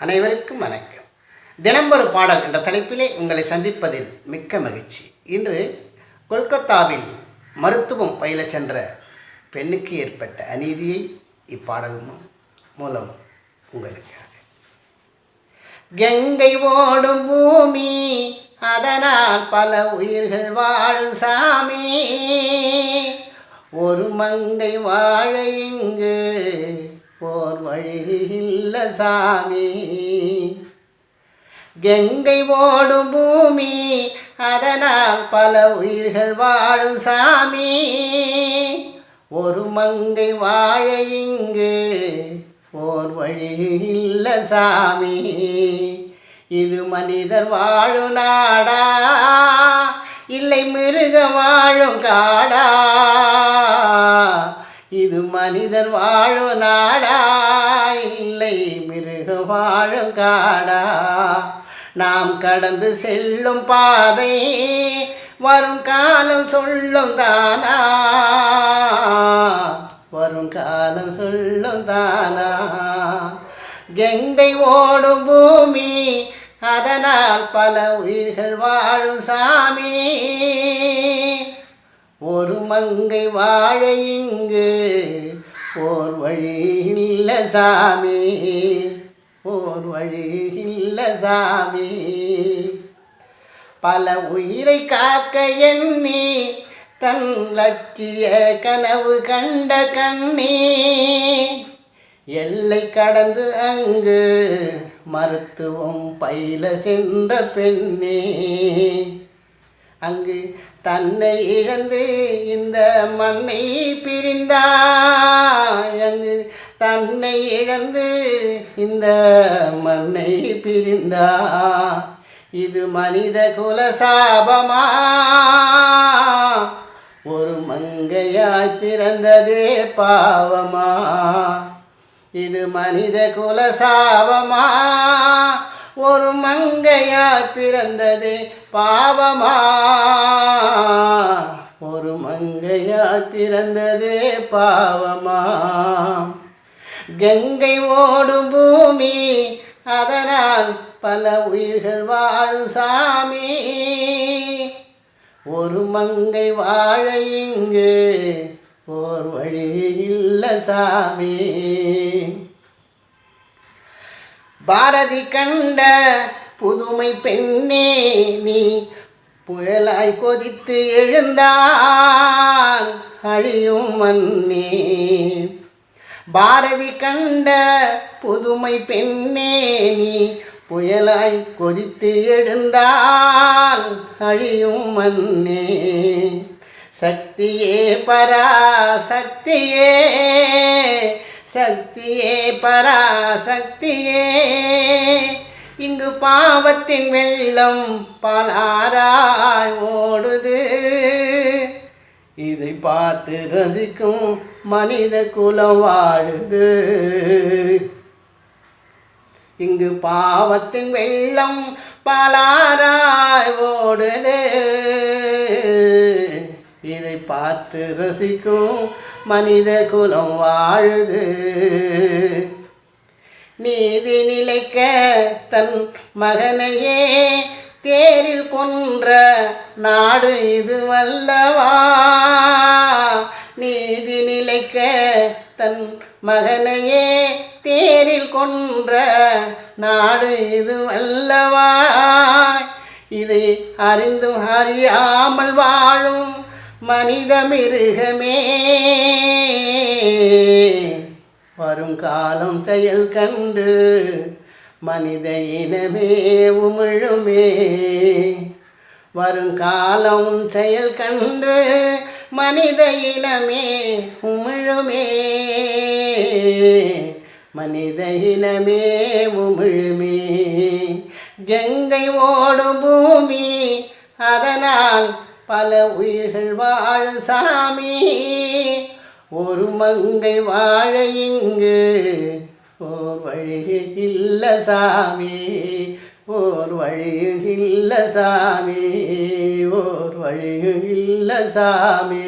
அனைவருக்கும் வணக்கம். தினம்பொரு பாடல் என்ற தலைப்பிலே உங்களை சந்திப்பதில் மிக்க மகிழ்ச்சி. இன்று கொல்கத்தாவில் மருத்துவம் பயில சென்ற பெண்ணுக்கு ஏற்பட்ட அநீதியை இப்பாடல் மூலம் உங்களுக்காக. கங்கை ஓடும் பூமி, அதனால் பல உயிர்கள் வாழும் சாமி. ஒரு மங்கை வாழ இங்கு போர் வழி இல்ல சாமி. கங்கை ஓடும் பூமி, அதனால் பல உயிர்கள் வாழும் சாமி. ஒரு மங்கை வாழ இங்கு போர் வழி இல்ல சாமி. இது மனிதர் வாழும் நாடா, இல்லை மிருக வாழும் காடா? இது மனிதர் வாழும் நாடா, இல்லை மிருக வாழும் காடா? நாம் கடந்து செல்லும் பாதை வரும் காலம் சொல்லும் தானா? வரும் காலம் சொல்லும் தானா? கங்கை ஓடும் பூமி, அதனால் பல உயிர்கள் வாழும் சாமி. ஒரு மங்கை வாழ இங்கு போர் வழி இல்ல சாமி. போர் வழி இல்ல சாமி. பல உயிரை காக்க எண்ணி தன் லட்சிய கனவு கண்ட கண்ணி. எல்லை கடந்து அங்கு மருத்துவம் பயில சென்ற பெண்ணே. அங்கு தன்னை இழந்து இந்த மண்ணை பிரிந்தாய். அங்கு தன்னை இழந்து இந்த மண்ணை பிரிந்தா. இது மனித குல சாபமா? ஒரு மங்கையாய் பிறந்ததே பாவமா? இது மனித குல சாபமா? ஒரு மங்கையாய் பிறந்ததே பாவமா? ஒரு மங்கையாய் பிறந்ததே பாவமா? கங்கை ஓடும் பூமி, அதனால் பல உயிர்கள் வாழும் சாமி. ஒரு மங்கை வாழ இங்கு ஓர் வழி இல்ல சாமி. பாரதி கண்ட புதுமை பெண்ணே, நீ புயலாய் கொதித்து எழுந்தால் அழியும் மண்ணே. பாரதி கண்ட புதுமை பெண்ணே, நீ புயலாய் கொதித்து எழுந்தால் அழியும் மண்ணே. சக்தியே பராசக்தியே, சக்தியே பராசக்தியே. இங்கு பாவத்தின் வெள்ளம் பாலாராய் ஓடுது. இதை பார்த்து ரசிக்கும் மனித குலம் வாழுது. இங்கு பாவத்தின் வெள்ளம் பாலாராய் ஓடுது. இதை பார்த்து ரசிக்கும் மனித குலம் வாழுது. நீதி நிலைக்க தன் மகனையே தேரில் கொன்ற நாடு இது வல்லவா? நீதி நிலைக்க தன் மகனையே தேரில் கொன்ற நாடு இது வல்லவா? இதை அறிந்தும் அறியாமல் வாழும் மனித மிருகமே. வரும் காலம் செயல் கண்டு மனித இனமே உமிழுமே. வருங்காலம் செயல் கண்டு மனித இனமே உமிழுமே. மனித இனமே உமிழுமே. கங்கை ஓடும் பூமி, அதனால் பல உயிர்கள் வாழும் சாமி. ஒரு மங்கை வாழ இங்கு ஓர் வழி இல்ல சாமி. ஓர் வழி இல்ல சாமி. ஓர் வழி இல்ல சாமி.